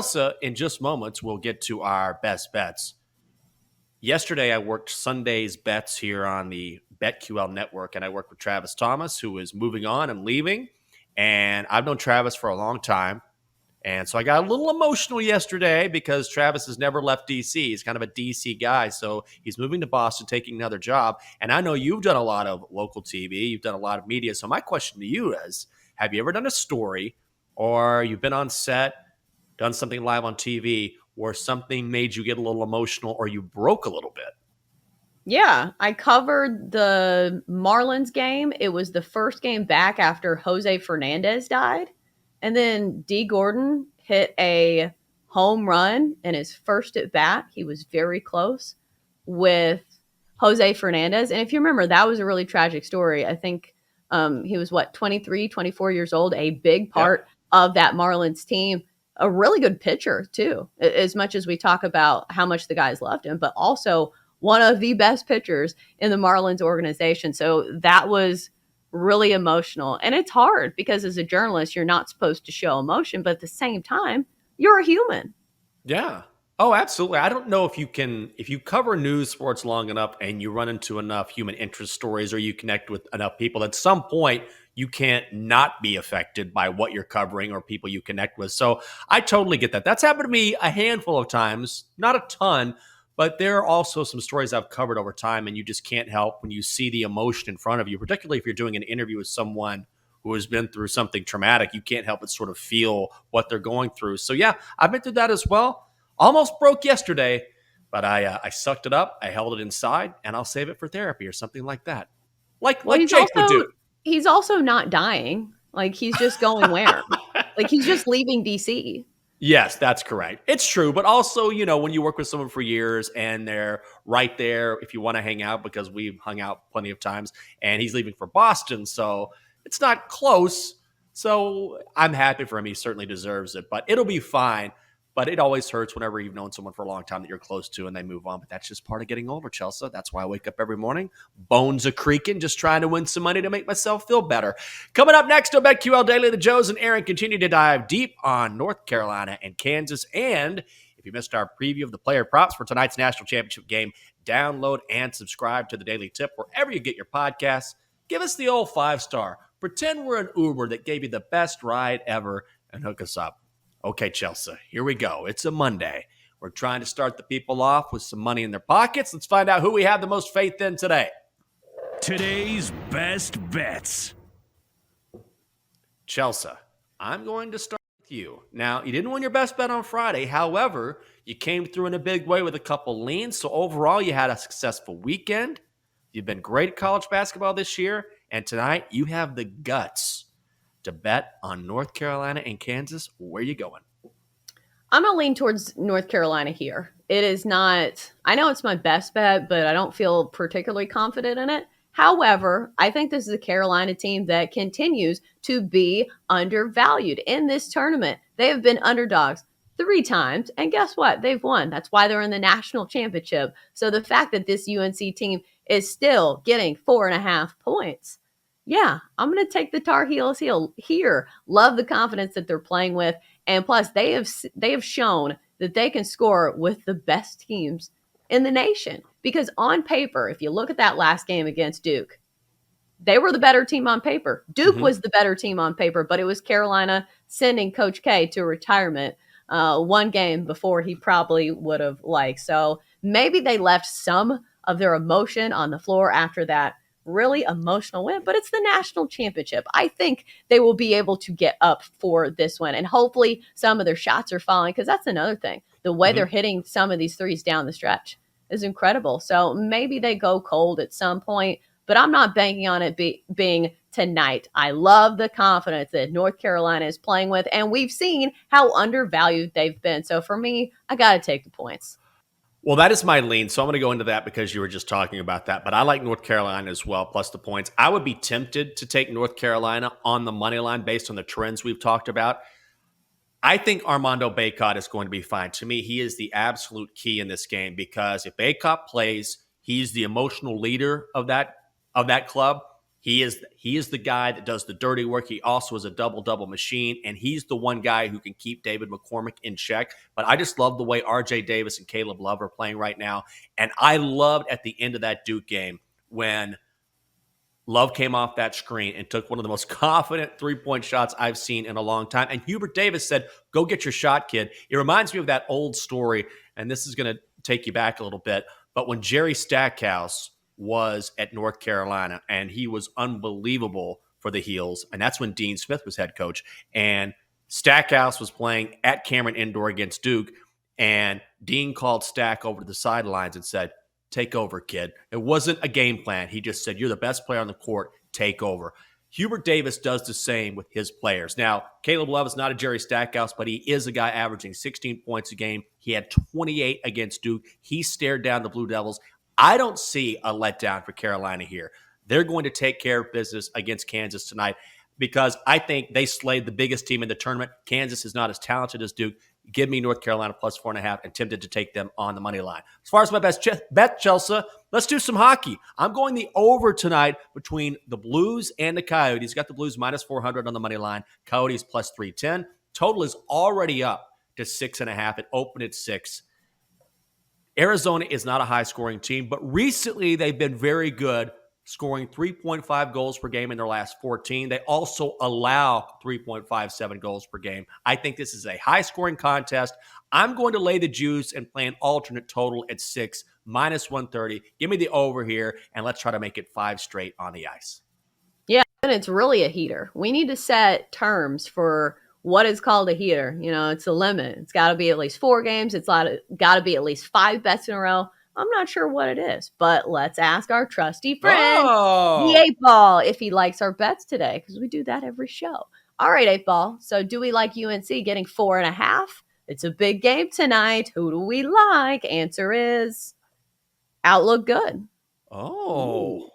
Chelsa. In just moments, we'll get to our best bets. Yesterday, I worked Sunday's bets here on the BetQL network, and I worked with Travis Thomas, who is moving on and leaving. And I've known Travis for a long time. And so I got a little emotional yesterday because Travis has never left DC. He's kind of a DC guy. So he's moving to Boston, taking another job. And I know you've done a lot of local TV. You've done a lot of media. So my question to you is, have you ever done a story or you've been on set, done something live on TV where something made you get a little emotional or you broke a little bit? Yeah, I covered the Marlins game. It was the first game back after Jose Fernandez died. And then D. Gordon hit a home run in his first at bat. He was very close with Jose Fernandez. And if you remember, that was a really tragic story. I think he was, 23, 24 years old, a big part of that Marlins team. A really good pitcher, too, as much as we talk about how much the guys loved him, but also one of the best pitchers in the Marlins organization. So that was really emotional. And it's hard because as a journalist, you're not supposed to show emotion, but at the same time, you're a human. Yeah. Oh, absolutely. I don't know if you cover news sports long enough and you run into enough human interest stories or you connect with enough people, at some point you can't not be affected by what you're covering or people you connect with. So I totally get that. That's happened to me a handful of times, not a ton, but there are also some stories I've covered over time, and you just can't help when you see the emotion in front of you, particularly if you're doing an interview with someone who has been through something traumatic. You can't help but sort of feel what they're going through. So yeah, I've been through that as well. Almost broke yesterday, but I sucked it up. I held it inside, and I'll save it for therapy or something like that. Like Jake would do. He's also not dying. Like, he's just going where? Like, he's just leaving DC. Yes, that's correct. It's true. But also, when you work with someone for years and they're right there if you want to hang out, because we've hung out plenty of times, and he's leaving for Boston. So it's not close. So I'm happy for him. He certainly deserves it, but it'll be fine. But it always hurts whenever you've known someone for a long time that you're close to and they move on. But that's just part of getting older, Chelsea. That's why I wake up every morning, bones a creaking, just trying to win some money to make myself feel better. Coming up next on BetQL Daily, the Joes and Aaron continue to dive deep on North Carolina and Kansas. And if you missed our preview of the player props for tonight's national championship game, download and subscribe to the Daily Tip wherever you get your podcasts. Give us the old 5-star. Pretend we're an Uber that gave you the best ride ever and hook us up. Okay, Chelsea, here we go. It's a Monday. We're trying to start the people off with some money in their pockets. Let's find out who we have the most faith in today. Today's best bets. Chelsea, I'm going to start with you. Now, you didn't win your best bet on Friday. However, you came through in a big way with a couple leans. So overall, you had a successful weekend. You've been great at college basketball this year. And tonight, you have the guts to bet on North Carolina and Kansas. Where are you going? I'm going to lean towards North Carolina here. It is not, I know it's my best bet, but I don't feel particularly confident in it. However, I think this is a Carolina team that continues to be undervalued in this tournament. They have been underdogs 3 times, and guess what? They've won. That's why they're in the national championship. So the fact that this UNC team is still getting 4.5 points, yeah, I'm going to take the Tar Heels here. Love the confidence that they're playing with. And plus, they have shown that they can score with the best teams in the nation. Because on paper, if you look at that last game against Duke, they were the better team on paper. Duke was the better team on paper, but it was Carolina sending Coach K to retirement one game before he probably would have liked. So maybe they left some of their emotion on the floor after that really emotional win, but it's the national championship. I think they will be able to get up for this one, and hopefully some of their shots are falling, because that's another thing. The way they're hitting some of these threes down the stretch is incredible. So maybe they go cold at some point, but I'm not banking on it being tonight. I love the confidence that North Carolina is playing with, and we've seen how undervalued they've been. So for me, I got to take the points. Well, that is my lean, so I'm going to go into that because you were just talking about that. But I like North Carolina as well, plus the points. I would be tempted to take North Carolina on the money line based on the trends we've talked about. I think Armando Bacot is going to be fine. To me, he is the absolute key in this game, because if Bacot plays, he's the emotional leader of that club. He is the guy that does the dirty work. He also is a double-double machine, and he's the one guy who can keep David McCormick in check. But I just love the way R.J. Davis and Caleb Love are playing right now. And I loved at the end of that Duke game when Love came off that screen and took one of the most confident three-point shots I've seen in a long time. And Hubert Davis said, "Go get your shot, kid." It reminds me of that old story, and this is going to take you back a little bit. But when Jerry Stackhouse was at North Carolina, and he was unbelievable for the Heels, and that's when Dean Smith was head coach. And Stackhouse was playing at Cameron Indoor against Duke, and Dean called Stack over to the sidelines and said, "Take over, kid." It wasn't a game plan. He just said, "You're the best player on the court. Take over." Hubert Davis does the same with his players. Now, Caleb Love is not a Jerry Stackhouse, but he is a guy averaging 16 points a game. He had 28 against Duke. He stared down the Blue Devils. I don't see a letdown for Carolina here. They're going to take care of business against Kansas tonight because I think they slayed the biggest team in the tournament. Kansas is not as talented as Duke. Give me North Carolina plus 4.5 and tempted to take them on the money line. As far as my best bet, Chelsea, let's do some hockey. I'm going the over tonight between the Blues and the Coyotes. Got the Blues minus 400 on the money line. Coyotes plus 310. Total is already up to 6.5. It opened at 6. Arizona is not a high-scoring team, but recently they've been very good, scoring 3.5 goals per game in their last 14. They also allow 3.57 goals per game. I think this is a high-scoring contest. I'm going to lay the juice and play an alternate total at 6, minus 130. Give me the over here, and let's try to make it 5 straight on the ice. Yeah, and it's really a heater. We need to set terms for what is called a heater. You know, it's a limit. It's got to be at least 4 games. It's got to be at least 5 bets in a row. I'm not sure what it is, but let's ask our trusty friend, the 8 Ball, if he likes our bets today, because we do that every show. All right, 8 Ball. So do we like UNC getting 4.5? It's a big game tonight. Who do we like? Answer is outlook good. Oh. Ooh.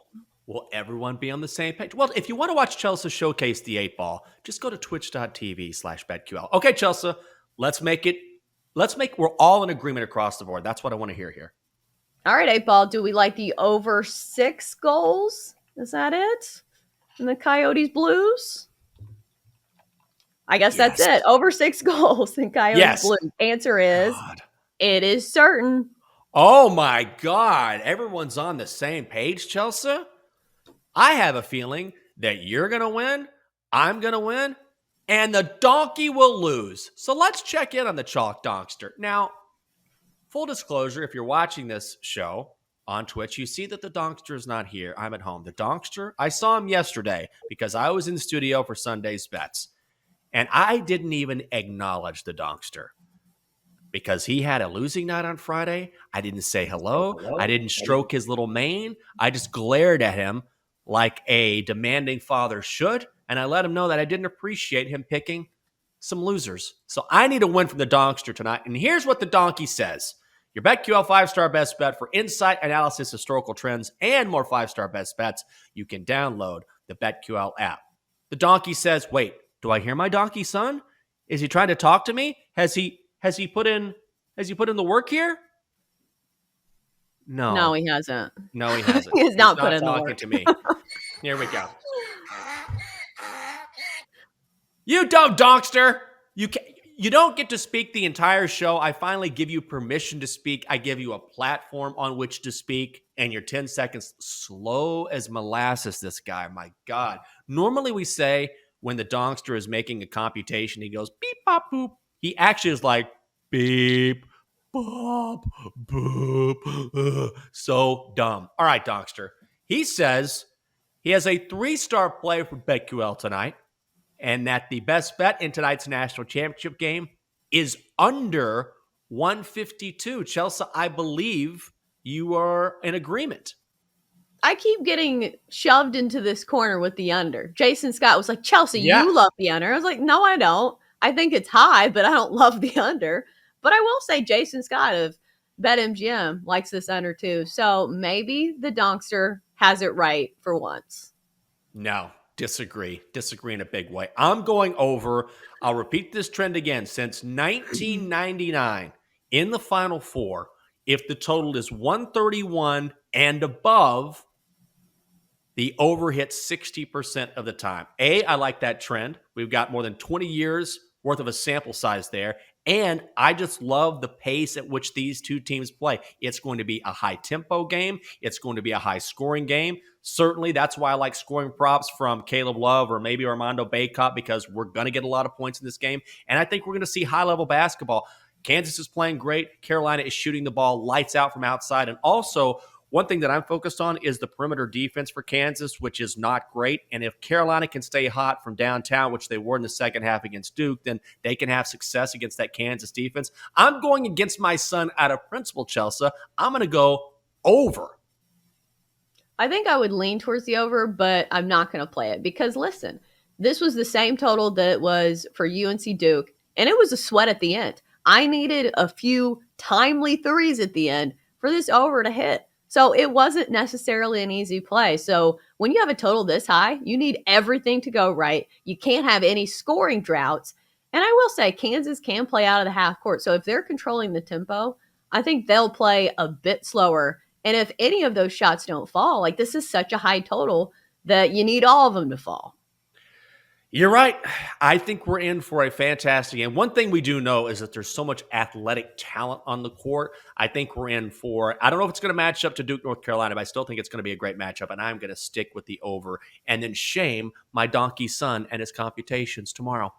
Will everyone be on the same page? Well, if you want to watch Chelsea showcase the 8 Ball, just go to twitch.tv/BetQL. Okay, Chelsea, we're all in agreement across the board. That's what I want to hear here. All right, 8 Ball, do we like the over 6 goals? Is that it? In the Coyotes Blues? I guess that's it. Over 6 goals in Coyotes Blues. Answer is, it is certain. Oh my God. Everyone's on the same page, Chelsea? I have a feeling that you're going to win, I'm going to win, and the donkey will lose. So let's check in on the Chalk Donkster. Now, full disclosure, if you're watching this show on Twitch, you see that the Donkster is not here. I'm at home. The Donkster, I saw him yesterday because I was in the studio for Sunday's bets, and I didn't even acknowledge the Donkster because he had a losing night on Friday. I didn't say hello. I didn't stroke his little mane. I just glared at him like a demanding father should, and I let him know that I didn't appreciate him picking some losers. So I need a win from the Donkster tonight, and here's what the donkey says. Your BetQL 5-star best bet for insight, analysis, historical trends, and more 5-star best bets. You can download the BetQL app. The donkey says, wait, do I hear my donkey son? Is he trying to talk to me? Has he put in the work here? No, he hasn't. No, he hasn't. He's not put in the work. Talking to me. Here we go. You dumb donkster. You don't get to speak the entire show. I finally give you permission to speak. I give you a platform on which to speak, and your 10 seconds slow as molasses, this guy. My God. Normally we say when the donkster is making a computation, he goes beep, bop, boop. He actually is like beep, bop, boop. So dumb. All right, donkster. He says he has a 3-star play for BetQL tonight, and that the best bet in tonight's national championship game is under 152. Chelsea, I believe you are in agreement. I keep getting shoved into this corner with the under. Jason Scott was like, Chelsea, you love the under. I was like, no, I don't. I think it's high, but I don't love the under. But I will say Jason Scott of BetMGM likes this under too. So maybe the Donkster has it right for once. No, disagree in a big way. I'm going over. I'll repeat this trend again. Since 1999 in the Final Four, if the total is 131 and above, The over hits 60% of the time. I like that trend. We've got more than 20 years worth of a sample size there. And I just love the pace at which these two teams play. It's going to be a high tempo game. It's going to be a high scoring game. Certainly, that's why I like scoring props from Caleb Love or maybe Armando Bacot, because we're going to get a lot of points in this game. And I think we're going to see high level basketball. Kansas is playing great. Carolina is shooting the ball lights out from outside. And also, one thing that I'm focused on is the perimeter defense for Kansas, which is not great. And if Carolina can stay hot from downtown, which they were in the second half against Duke, then they can have success against that Kansas defense. I'm going against my son out of principle, Chelsea. I'm going to go over. I think I would lean towards the over, but I'm not going to play it because, listen, this was the same total that it was for UNC Duke, and it was a sweat at the end. I needed a few timely threes at the end for this over to hit. So it wasn't necessarily an easy play. So when you have a total this high, you need everything to go right. You can't have any scoring droughts. And I will say Kansas can play out of the half court. So if they're controlling the tempo, I think they'll play a bit slower. And if any of those shots don't fall, like this is such a high total that you need all of them to fall. You're right. I think we're in for a fantastic game. One thing we do know is that there's so much athletic talent on the court. I think we're in for, I don't know if it's going to match up to Duke, North Carolina, but I still think it's going to be a great matchup, and I'm going to stick with the over and then shame my donkey son and his computations tomorrow.